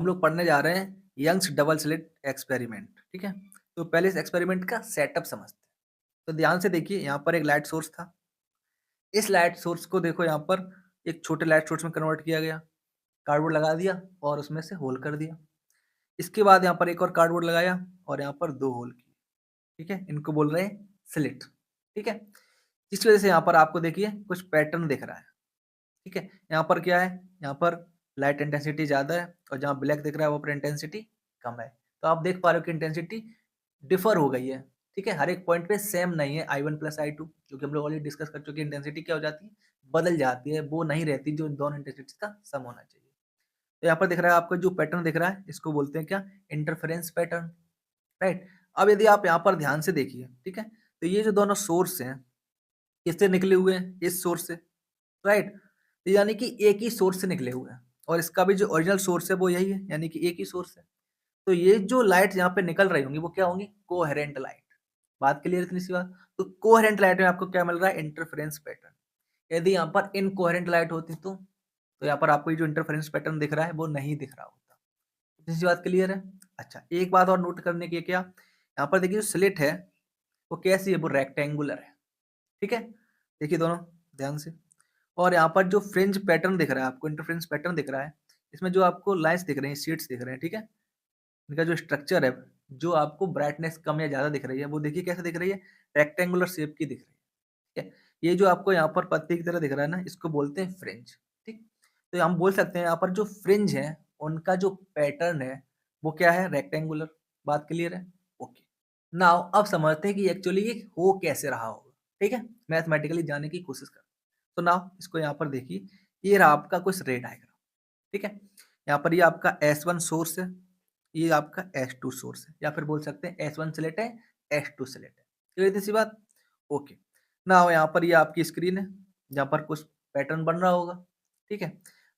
हम लोग पढ़ने जा रहे हैं यंग्स डबल स्लिट एक्सपेरिमेंट। ठीक है, तो पहले इस एक्सपेरिमेंट का सेटअप समझते हैं। तो ध्यान से देखिए, यहाँ पर एक लाइट सोर्स था। इस लाइट सोर्स को देखो, यहाँ पर एक छोटे लाइट सोर्स में कन्वर्ट किया गया। कार्डबोर्ड लगा दिया और उसमें से होल कर दिया। इसके बाद यहाँ पर एक और कार्डबोर्ड लगाया और यहाँ पर दो होल किए। ठीक है, इनको बोल रहे हैं स्लिट। ठीक है, जिसकी वजह से यहाँ पर आपको देखिए कुछ पैटर्न दिख रहा है। ठीक है, यहाँ पर क्या है, यहाँ पर लाइट इंटेंसिटी ज़्यादा है और जहाँ ब्लैक दिख रहा है वहाँ पर इंटेंसिटी कम है। तो आप देख पा रहे हो कि इंटेंसिटी डिफर हो गई है। ठीक है, हर एक पॉइंट पे सेम नहीं है I1 प्लस I2, जो कि हम लोग ऑलरेडी डिस्कस कर चुके हैं। इंटेंसिटी क्या हो जाती है, बदल जाती है, वो नहीं रहती जो दोनों इंटेंसिटी का सम होना चाहिए। तो यहाँ पर दिख रहा है आपको जो पैटर्न दिख रहा है, इसको बोलते हैं क्या, इंटरफेरेंस पैटर्न। राइट, अब यदि आप यहाँ पर ध्यान से देखिए, ठीक है, तो ये जो दोनों सोर्स हैं किससे निकले हुए हैं, इस सोर्स से। राइट, तो यानी कि एक ही सोर्स से निकले हुए हैं और इसका भी जो ओरिजिनल सोर्स है वो यही है, यानी कि एक ही सोर्स है। तो ये जो लाइट यहाँ पे निकल रही होंगी वो क्या होंगी, कोहेरेंट लाइट। बात क्लियर, इतनी सी बात। तो कोहेरेंट लाइट में आपको क्या मिल रहा है, इंटरफेरेंस पैटर्न। यदि यहाँ पर इनकोहेरेंट लाइट होती तो यहाँ पर आपको ये जो इंटरफेरेंस पैटर्न दिख रहा है वो नहीं दिख रहा होता। इतनी सी बात क्लियर है। अच्छा, एक बात और नोट करने की है, क्या, यहाँ पर देखिए जो स्लिट है वो कैसी है, वो रेक्टेंगुलर है। ठीक है, देखिए दोनों ध्यान से। और यहाँ पर जो फ्रिंज पैटर्न दिख रहा है आपको, इंटरफ्रेंस पैटर्न दिख रहा है, इसमें जो आपको लाइन्स दिख रही हैं, शीट्स दिख रहे हैं। ठीक है, इनका जो स्ट्रक्चर है, जो आपको ब्राइटनेस कम या ज़्यादा दिख रही है, वो देखिए कैसे दिख रही है, रेक्टेंगुलर शेप की दिख रही है। ठीक है, ये जो आपको यहाँ पर पत्ती की तरह दिख रहा है ना, इसको बोलते हैं फ्रिंज। ठीक, तो हम बोल सकते हैं यहाँ पर जो फ्रिंज है उनका जो पैटर्न है वो क्या है, रेक्टेंगुलर। बात क्लियर है, ओके। नाउ अब समझते हैं कि एक्चुअली ये हो कैसे रहा होगा। ठीक है, मैथमेटिकली जानने की कोशिश कर। तो नाउ इसको यहाँ पर देखिए, ये रहा आपका कुछ रे डायग्राम। ठीक है, यहाँ पर ये आपका S1 सोर्स है, ये आपका S2 सोर्स है, या फिर बोल सकते हैं S1 सिलेट है, S2 सिलेट है। क्लियर सी बात, ओके। नाउ यहाँ पर ये आपकी स्क्रीन है जहाँ पर कुछ पैटर्न बन रहा होगा। ठीक है,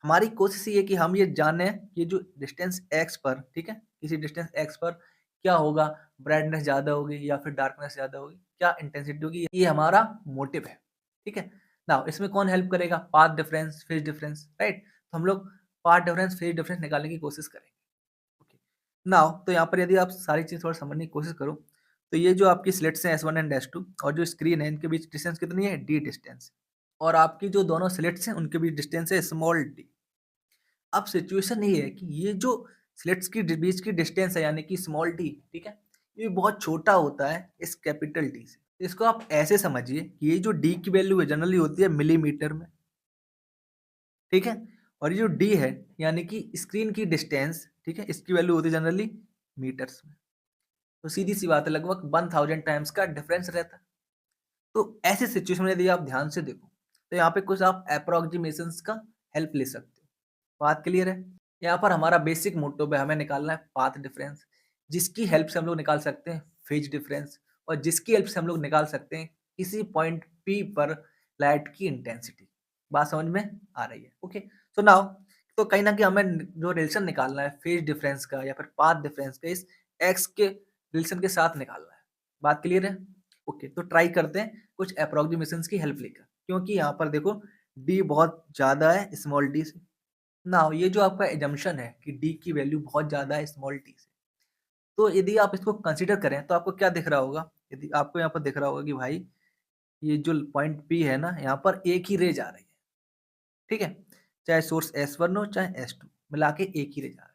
हमारी कोशिश ये है कि हम ये जाने कि जो डिस्टेंस x पर, ठीक है, किसी डिस्टेंस x पर क्या होगा, ब्राइटनेस ज़्यादा होगी या फिर डार्कनेस ज़्यादा होगी, क्या इंटेंसिटी होगी, ये हमारा मोटिव है। ठीक है, नाउ इसमें कौन हेल्प करेगा, path difference, phase difference. Right, तो हम लोग पाथ डिफरेंस, फेज डिफरेंस निकालने की कोशिश करेंगे। ओके, नाउ तो यहाँ पर यदि आप सारी चीज़ थोड़ा समझने की कोशिश करो, तो ये जो आपकी स्लिट्स हैं S1 एंड S2 और जो स्क्रीन है, इनके बीच डिस्टेंस कितनी है, d डिस्टेंस। और आपकी जो दोनों स्लिट्स हैं उनके बीच डिस्टेंस है स्मॉल d। अब सिचुएशन ये है कि ये जो स्लिट्स की बीच की डिस्टेंस है यानी कि स्मॉल d, ठीक है, ये बहुत छोटा होता है इस कैपिटल D से। तो इसको आप ऐसे समझिए कि ये जो d की वैल्यू है जनरली होती है मिलीमीटर में। ठीक है, और ये जो d है यानी कि स्क्रीन की डिस्टेंस, ठीक है, इसकी वैल्यू होती है जनरली मीटर्स में। तो सीधी सी बात है, लगभग 1000 टाइम्स का डिफरेंस रहता है। तो ऐसे सिचुएशन में यदि आप ध्यान से देखो तो यहाँ पे कुछ आप अप्रोक्सीमेशंस का हेल्प ले सकते हो। बात क्लियर है, यहाँ पर हमारा बेसिक मोटिव है, हमें निकालना है पाथ डिफरेंस, जिसकी हेल्प से हम लोग निकाल सकते हैं फेज डिफरेंस, और जिसकी हेल्प से हम लोग निकाल सकते हैं किसी पॉइंट P पर लाइट की इंटेंसिटी। बात समझ में आ रही है, ओके। सो नाउ, तो कहीं ना कहीं हमें जो रिलेशन निकालना है फेज डिफरेंस का या फिर पाथ डिफरेंस का, इस एक्स के रिलेशन के साथ निकालना है। बात क्लियर है, ओके। तो ट्राई करते हैं कुछ अप्रोक्सीमेशंस की हेल्प लेकर, क्योंकि यहाँ पर देखो d बहुत ज़्यादा है स्मॉल d से। नाउ ये जो आपका एजम्पशन है कि d की वैल्यू बहुत ज़्यादा है स्मॉल t से, तो यदि आप इसको कंसीडर करें तो आपको क्या दिख रहा होगा, यदि आपको यहाँ पर दिख रहा होगा कि भाई ये जो पॉइंट P है ना, यहाँ पर एक ही रे जा रही है। ठीक है, चाहे सोर्स S1 हो चाहे S2, मिला के एक ही रे जा रहा है।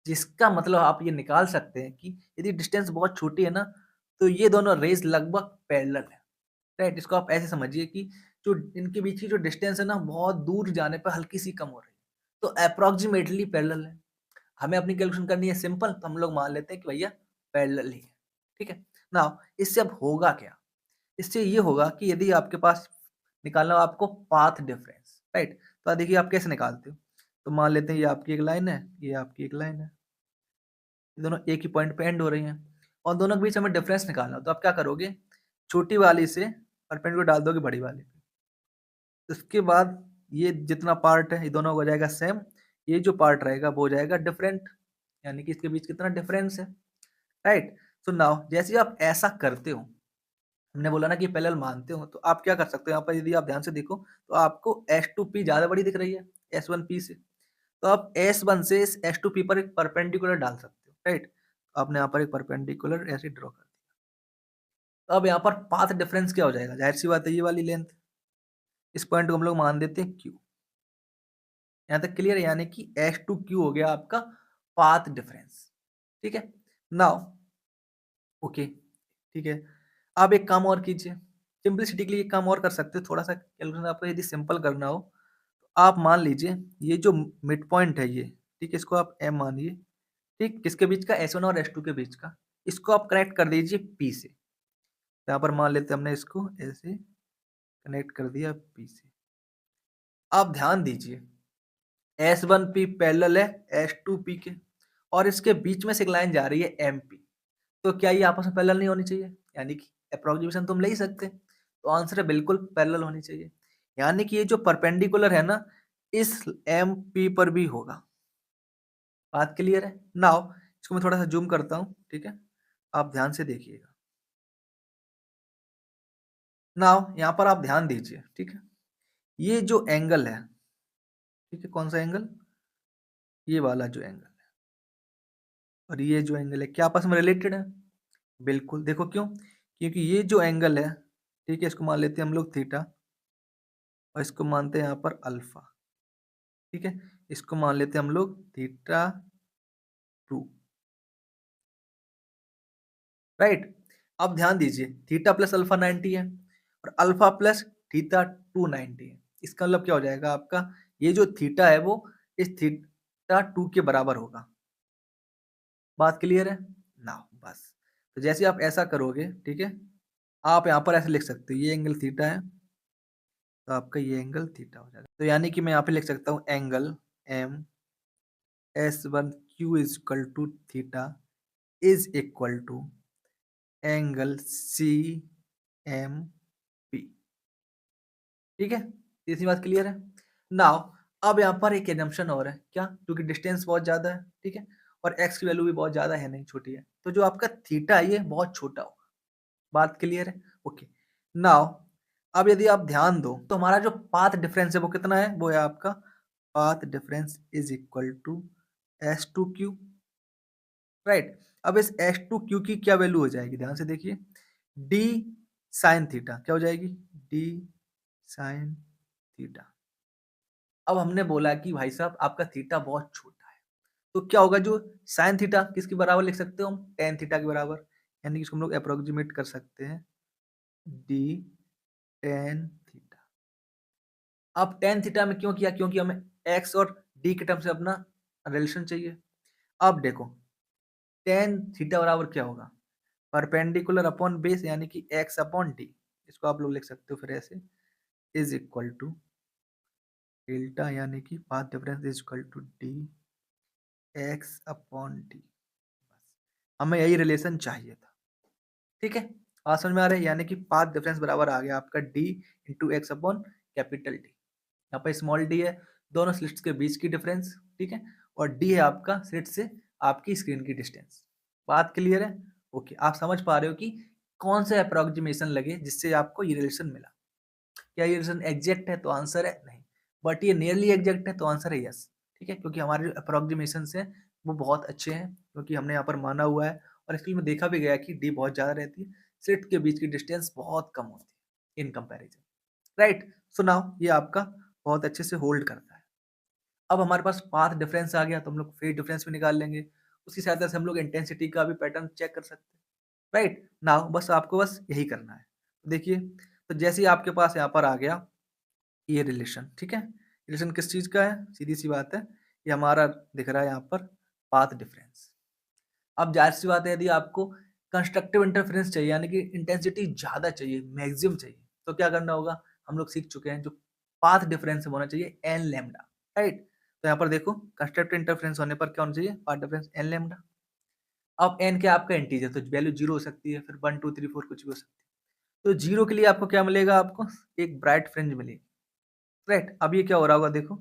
जिसका मतलब आप ये निकाल सकते हैं कि यदि डिस्टेंस बहुत छोटी है ना, तो ये दोनों रेज लगभग पैरेलल है। राइट, इसको आप ऐसे समझिए कि जो इनके बीच की जो डिस्टेंस है ना, बहुत दूर जाने पर हल्की सी कम हो रही है, तो अप्रोक्सीमेटली पैरेलल है। हमें अपनी कैलकुलेशन करनी है सिंपल, तो हम लोग मान लेते हैं कि भैया पैरेलल ही है। ठीक है, नाउ इससे अब होगा क्या, इससे ये होगा कि यदि आपके पास निकालना हो आपको पाथ डिफरेंस, राइट, तो देखिए आप कैसे निकालते हो। तो मान लेते हैं ये आपकी एक लाइन है, ये आपकी एक लाइन है, ये दोनों एक ही पॉइंट पे एंड हो रही हैं और दोनों के बीच हमें डिफरेंस निकालना हो, तो आप क्या करोगे, छोटी वाली से परपेंडिकुलर डाल दोगे बड़ी वाली पे। उसके बाद ये जितना पार्ट है ये दोनों हो जाएगा सेम, ये जो पार्ट रहेगा वो हो जाएगा डिफरेंट, यानी कि इसके बीच कितना डिफरेंस है। राइट, सो नाउ जैसे ही आप ऐसा करते हो, हमने बोला ना कि पैरेलल मानते हो, तो आप क्या कर सकते हो, यहाँ पर यदि आप ध्यान से देखो तो आपको S2P ज़्यादा बड़ी दिख रही है S1P से। तो आप S1 से इस S2P पर एक परपेंडिकुलर डाल सकते हो, राइट? आपने यहाँ पर एक परपेंडिकुलर ऐसे ड्रॉ कर दिया। तो अब यहाँ पर पाथ डिफरेंस क्या हो जाएगा? ज़ाहिर-सी बात है ये वाली लेंथ। इस पॉइंट को हम लोग मान देते हैं Q। यहाँ तक क्लियर है? यानी कि S2Q हो गया आपका पाथ डिफरेंस, ठीक है? नाउ ओके, ठीक है। आप एक काम और कीजिए, सिम्प्लिसिटी के लिए एक काम और कर सकते हो, थोड़ा-सा कैलकुलेशन आपको यदि सिंपल करना हो, तो आप मान लीजिए ये जो मिड पॉइंट है ये, ठीक है? इसको आप M मानिए, ठीक? किसके बीच का? S1 और S2 के बीच का। इसको आप कनेक्ट कर दीजिए P से। यहाँ पर मान लेते हैं हमने इसको ऐसे कनेक्ट कर दिया P से। आप ध्यान दीजिए S1P पैरेलल है S2P के और इसके बीच में से एक लाइन जा रही है MP। तो क्या ये आपस में पैरेलल नहीं होनी चाहिए? यानी कि एप्रोक्सीमेशन तो हम ले ही सकते हैं। तो आंसर है बिल्कुल पैरेलल होनी चाहिए। यानी कि ये जो परपेंडिकुलर है ना, इस MP पर भी होगा। बात क्लियर है? नाउ इसको मैं थोड़ा-सा ज़ूम करता हूँ, ठीक है? आप ध्यान से देखिएगा। नाउ यहाँ पर आप ध्यान दीजिए, ठीक है? ये जो एंगल है, ठीक है? कौन-सा एंगल? ये वाला जो एंगल है और ये जो एंगल है, क्या आपस में रिलेटेड है? बिल्कुल, देखो क्यों? क्योंकि ये जो एंगल है, ठीक है? इसको मान लेते हैं हम लोग थीटा और इसको मानते हैं यहाँ पर अल्फा, ठीक है? इसको मान लेते हैं हम लोग थीटा 2, राइट? अब ध्यान दीजिए, थीटा प्लस अल्फा 90 है और अल्फा प्लस थीटा 2 90 है। इसका मतलब क्या हो जाएगा आपका? ये जो थीटा है वो इस थीटा 2 के बराबर होगा। बात क्लियर है? नाउ बस। तो जैसे आप ऐसा करोगे, ठीक है? आप यहाँ पर ऐसे लिख सकते हो, ये एंगल थीटा है, तो आपका ये एंगल थीटा हो जाएगा। तो यानी कि मैं यहाँ पे लिख सकता हूँ angle M S1Q is equal to theta is equal to angle CMP, ठीक है? इतनी बात क्लियर है? नाउ अब यहाँ पर एक एजम्पशन और है, क्या? क्योंकि डिस्टेंस बहुत ज़्यादा है, ठीक है? और x की वैल्यू भी बहुत ज़्यादा है नहीं, छोटी है। तो जो आपका थीटा है ये बहुत छोटा होगा। बात क्लियर है? ओके। नाउ अब यदि आप ध्यान दो तो हमारा जो पाथ डिफरेंस है वो कितना है? वो है आपका path difference is equal to S2Q, right? अब इस S2Q की क्या वैल्यू हो जाएगी? ध्यान से देखिए, d sin थीटा क्या हो जाएगी? d sin theta. अब हमने बोला कि भाई साहब आपका थीटा बहुत छोटा है, तो क्या होगा? जो sin थीटा किसके बराबर लिख सकते हो हम? tan थीटा के बराबर, यानी कि इसको हम लोग अप्रोक्सीमेट कर सकते हैं d tan थीटा। अब tan थीटा में क्यों किया? क्योंकि हमें x और d के टर्म से अपना रिलेशन चाहिए। अब देखो tan थीटा बराबर क्या होगा? परपेंडिकुलर अपॉन बेस, यानी कि x अपॉन d। इसको आप लोग लिख सकते हो फिर ऐसे, इज इक्वल टू डेल्टा, यानी कि path difference is equal to d x upon d. हमें यही रिलेशन चाहिए था, ठीक है? बात समझ में आ रहा है? यानी कि पाथ डिफरेंस बराबर आ गया आपका d into x upon capital D. यहाँ पर स्मॉल डी है दोनों स्लिट्स के बीच की डिफरेंस, ठीक है? और डी है आपका स्लिट से आपकी स्क्रीन की डिस्टेंस। बात क्लियर है? ओके, आप समझ पा रहे हो कि कौन सा अप्रोक्सीमेशन लगे जिससे आपको ये रिलेशन मिला। क्या ये रिलेशन एग्जैक्ट है? तो आंसर है नहीं, बट ये नियरली एग्जैक्ट है, तो आंसर है यस, ठीक है? क्योंकि हमारे जो अप्रोक्सीमेशन हैं वो बहुत अच्छे हैं, क्योंकि हमने यहाँ पर माना हुआ है और एक्चुअली में देखा भी गया है कि डी बहुत ज़्यादा रहती है, स्लिट के बीच की डिस्टेंस बहुत कम होती है in comparison, right? So now ये आपका बहुत अच्छे से होल्ड करता है। अब हमारे पास पाथ डिफरेंस आ गया तो हम लोग फेज डिफरेंस भी निकाल लेंगे। उसकी सहायता से हम लोग इंटेंसिटी का भी पैटर्न चेक कर सकते हैं, राइट? नाउ बस आपको बस यही करना है। देखिए, तो जैसे ही आपके पास यहाँ पर आ गया ये रिलेशन, ठीक है? रिलेशन किस चीज़ का है? सीधी-सी बात है, ये हमारा दिख रहा है यहाँ पर पाथ डिफरेंस। अब ज़ाहिर-सी बात है यदि आपको कंस्ट्रक्टिव इंटरफेरेंस चाहिए, यानी कि इंटेंसिटी ज़्यादा चाहिए, मैक्सिमम चाहिए, तो क्या करना होगा? हम लोग सीख चुके हैं, जो पाथ डिफरेंस होना चाहिए n लैम्ब्डा, राइट? तो यहाँ पर देखो कंस्ट्रक्टिव इंटरफेरेंस होने पर क्या होना चाहिए? Path difference n lambda. अब n क्या है आपका इंटीजर, तो वैल्यू 0 हो सकती है, फिर 1 2 3 4 कुछ भी हो सकती है। तो 0 के लिए आपको क्या मिलेगा? आपको एक ब्राइट फ्रिंज मिलेगी, राइट? अब ये क्या हो रहा होगा देखो,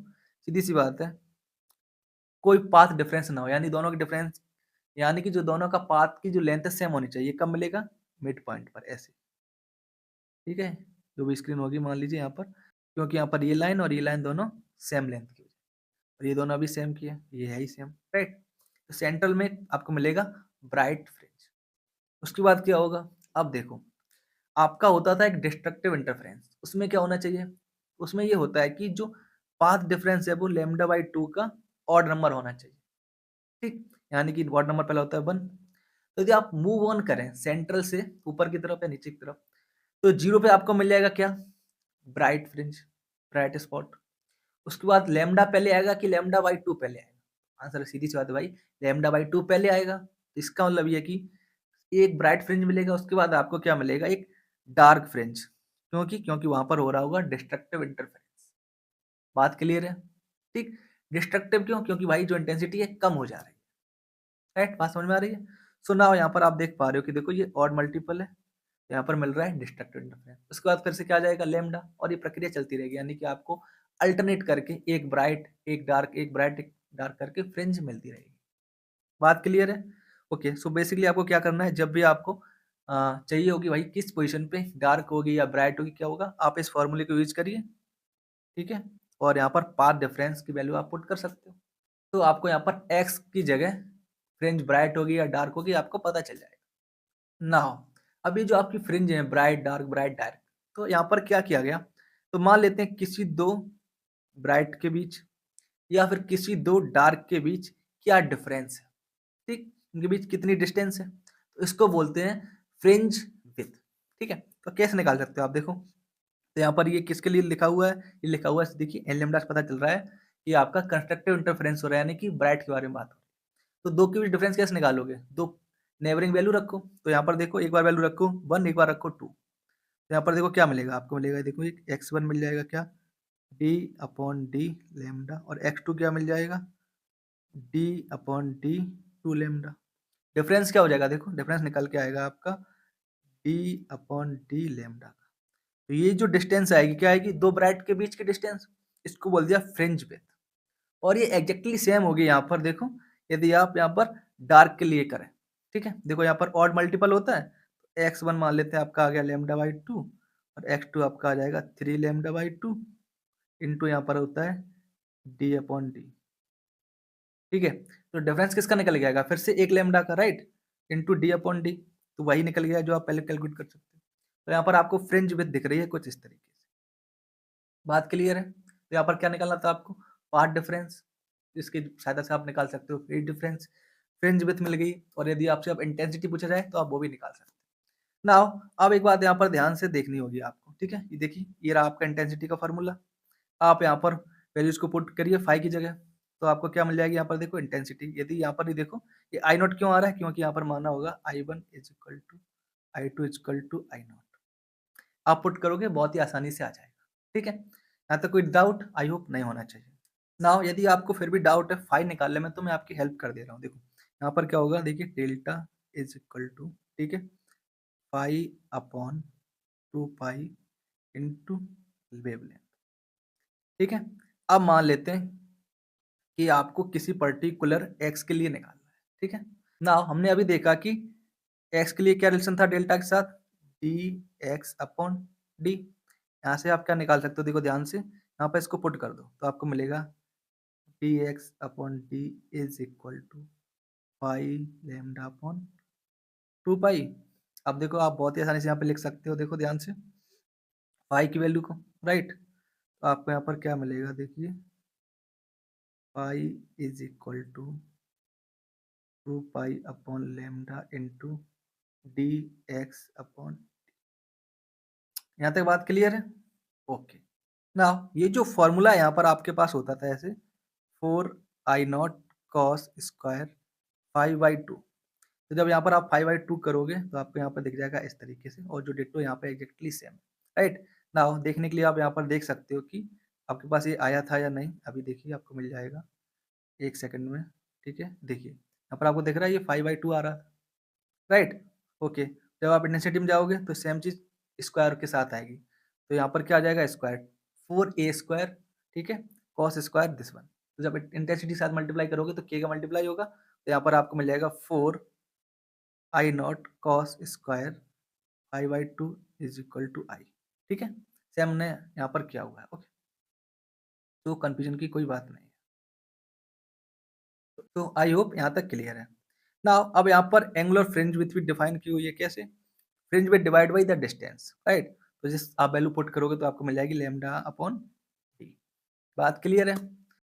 सीधी-सी बात है, कोई पाथ डिफरेंस ना हो, यानी दोनों की डिफरेंस, यानी कि जो दोनों का पाथ की जो लेंथ है सेम होनी चाहिए। कब मिलेगा? मिड पॉइंट पर ऐसे, ठीक है? जो भी स्क्रीन होगी मान लीजिए यहाँ पर, क्योंकि यहाँ पर ये लाइन और ये लाइन दोनों सेम लेंथ की। और ये दोनों अभी सेम की है, ये है ही सेम, राइट। तो सेंट्रल में आपको मिलेगा ब्राइट फ्रिंज। उसके बाद क्या होगा, अब देखो आपका होता था एक डिस्ट्रक्टिव इंटरफेरेंस, उसमें क्या होना चाहिए, उसमें ये होता है कि जो पाथ डिफरेंस है वो लैम्डा बाई 2 का ऑड नंबर होना चाहिए, ठीक। यानी कि ऑड नंबर पहला होता है 1। तो यदि आप मूव ऑन करें सेंट्रल से ऊपर की तरफ या नीचे की तरफ, तो 0 पे आपको मिल जाएगा क्या, ब्राइट फ्रिंज, ब्राइट स्पॉट। उसके बाद लैम्डा पहले आएगा कि लैम्डा बाई 2 पहले आएगा, आंसर सीधी सी बात है भाई, लैम्डा बाई 2 पहले आएगा। तो इसका मतलब ये कि एक ब्राइट फ्रिंज मिलेगा, उसके बाद आपको क्या मिलेगा, एक डार्क फ्रिंज, क्योंकि वहां पर हो रहा होगा डिस्ट्रक्टिव इंटरफेरेंस। बात क्लियर है, ठीक। डिस्ट्रक्टिव क्यों, क्योंकि भाई जो इंटेंसिटी है कम हो जा रही है, राइट। बात समझ में आ रही है। सो नाउ यहाँ पर आप देख पा रहे हो कि देखो ये ऑड मल्टीपल है, यहाँ पर मिल रहा है डिस्ट्रक्टिव इंटरफेरेंस। उसके बाद फिर से क्या आ जाएगा लेमडा, और ये प्रक्रिया चलती रहेगी, यानी कि आपको अल्टरनेट करके एक ब्राइट एक डार्क, एक ब्राइट एक डार्क करके फ्रिंज मिलती रहेगी। बात क्लियर है। ओके, सो बेसिकली आपको क्या करना है, जब भी आपको चाहिए होगी भाई किस पोजीशन पे डार्क होगी या ब्राइट होगी, क्या होगा, आप इस फॉर्मूले को यूज करिए, ठीक है। और यहाँ पर पाथ डिफरेंस की वैल्यू आप पुट कर सकते हो। तो आपको यहाँ पर एक्स की जगह फ्रिंज ब्राइट होगी या डार्क होगी आपको पता चल जाएगा। नाउ अभी जो आपकी फ्रिंज है ब्राइट डार्क, तो यहाँ पर क्या किया गया, तो मान लेते हैं किसी दो ब्राइट के बीच या फिर किसी दो डार्क के बीच क्या डिफरेंस है, ठीक, इनके बीच कितनी डिस्टेंस है, तो इसको बोलते हैं फ्रिंज विड्थ, ठीक है। तो कैसे निकाल सकते हो आप देखो, तो यहाँ पर ये किसके लिए लिखा हुआ है, ये लिखा हुआ है, देखिए एन लेमडा से पता चल रहा है कि आपका कंस्ट्रक्टिव इंटरफेरेंस हो रहा है, यानी कि ब्राइट के बारे में बात हो रही है। तो दो के बीच डिफरेंस कैसे निकालोगे, दो नेबरिंग वैल्यू रखो, तो यहाँ पर देखो एक बार वैल्यू रखो 1, एक बार रखो 2, तो यहाँ पर देखो क्या मिलेगा, आपको मिलेगा देखो एक x1 मिल जाएगा क्या, d अपॉन डी लेमडा, और x2 क्या मिल जाएगा, d upon D 2 lambda. Difference क्या हो जाएगा, देखो डिफरेंस निकल के आएगा आपका d अपॉन डी लेमडा का। तो ये जो डिस्टेंस आएगी क्या आएगी, दो ब्राइट के बीच की डिस्टेंस, इसको बोल दिया फ्रिंज विड्थ। और ये एग्जैक्टली सेम होगी यहाँ पर देखो, यदि आप यहाँ पर डार्क के लिए करें, ठीक है। देखो यहाँ पर ऑड मल्टीपल होता है, x1 मान लेते हैं आपका आ गया लेमडा बाई 2, और x2 आपका आ जाएगा 3 लेमडा बाई 2, इंटू यहाँ पर होता है d अपॉन डी, ठीक है। तो डिफरेंस किसका निकल गया, फिर से एक लेमडा का, right, into D upon D, तो वही निकल गया जो आप पहले कैलकुलेट कर सकते हो। तो यहाँ पर आपको फ्रिंज विड्थ दिख रही है कुछ इस तरीके से। बात क्लियर है। तो यहाँ पर क्या निकालना था आपको, पाथ डिफरेंस, इसकी सहायता से आप निकाल सकते हो फेज डिफरेंस, फ्रिंज विड्थ मिल गई, और यदि आपसे अब इंटेंसिटी पूछा जाए तो आप वो भी निकाल सकते हैं। नाउ अब एक बात यहाँ पर ध्यान से देखनी होगी आपको, ठीक है। ये देखिए ये रहा आपका इंटेंसिटी का फार्मूला, आप यहाँ पर वैल्यूज को पुट करिए फाई की जगह, तो आपको क्या मिल जाएगी, यहाँ पर देखो इंटेंसिटी, यदि यहाँ पर ही देखो ये आई नॉट क्यों आ रहा है, क्योंकि यहाँ पर माना होगा I1 is equal to I2 is equal to I0, आप पुट करोगे बहुत ही आसानी से आ जाएगा, ठीक है। यहाँ तक कोई डाउट आई होप नहीं होना चाहिए। नाउ यदि आपको फिर भी डाउट है फाई निकालने में, तो मैं आपकी हेल्प कर दे रहा हूँ। देखो यहाँ पर क्या होगा, देखिए डेल्टा इज इक्वल टू, ठीक है, phi upon 2 pi into wavelength, ठीक है। अब मान लेते हैं कि आपको किसी पर्टिकुलर एक्स के लिए निकालना है, ठीक है। नाउ हमने अभी देखा कि एक्स के लिए क्या रिलेशन था डेल्टा के साथ, डी एक्स अपॉन डी। यहाँ से आप क्या निकाल सकते हो, देखो ध्यान से, यहाँ पर इसको पुट कर दो तो आपको मिलेगा d x upon d is equal to pi lambda upon 2 pi. अब देखो आप बहुत ही आसानी से यहाँ पे लिख सकते हो, देखो ध्यान से पाई की वैल्यू को, राइट। तो आपको यहाँ पर क्या मिलेगा, देखिए pi is equal to 2 pi upon lambda into d x upon, यहाँ तक बात क्लियर है। ओके, ना ये जो फॉर्मूला यहाँ पर आपके पास होता था ऐसे 4I0 कॉस स्क्वायर 5/2, तो जब यहाँ पर आप 5/2 करोगे तो आपको यहाँ पर दिख जाएगा इस तरीके से, और जो डिट्टो यहाँ पे एग्जैक्टली सेम, राइट। नाउ देखने के लिए आप यहाँ पर देख सकते हो कि आपके पास ये आया था या नहीं, अभी देखिए आपको मिल जाएगा 1 सेकंड में, ठीक है। देखिए यहाँ पर आपको दिख रहा है ये 5/2 आ रहा था, राइट। ओके, जब आप इंटेंसिटी में जाओगे तो सेम चीज स्क्वायर के साथ आएगी, तो यहाँ पर क्या आ जाएगा स्क्वायर 4A², ठीक है, कॉस स्क्वायर दिस वन। तो जब इंटेंसिटी के साथ मल्टीप्लाई करोगे तो के का मल्टीप्लाई होगा, तो यहाँ पर आपको मिल जाएगा 4I0 cos square 5/2 is equal to I, ठीक है। सेम हमने यहाँ पर किया हुआ है, ओके, तो कंफ्यूजन की कोई बात नहीं है। तो आई होप यहाँ तक क्लियर है। नाउ अब यहाँ पर एंगुलर फ्रिंज विड्थ भी डिफाइन की हुई है, कैसे? Fringe width divide by the distance, right? तो जिस आप वैल्यू पुट करोगे तो आपको मिल जाएगी लैम्डा अपॉन डी। बात क्लियर है?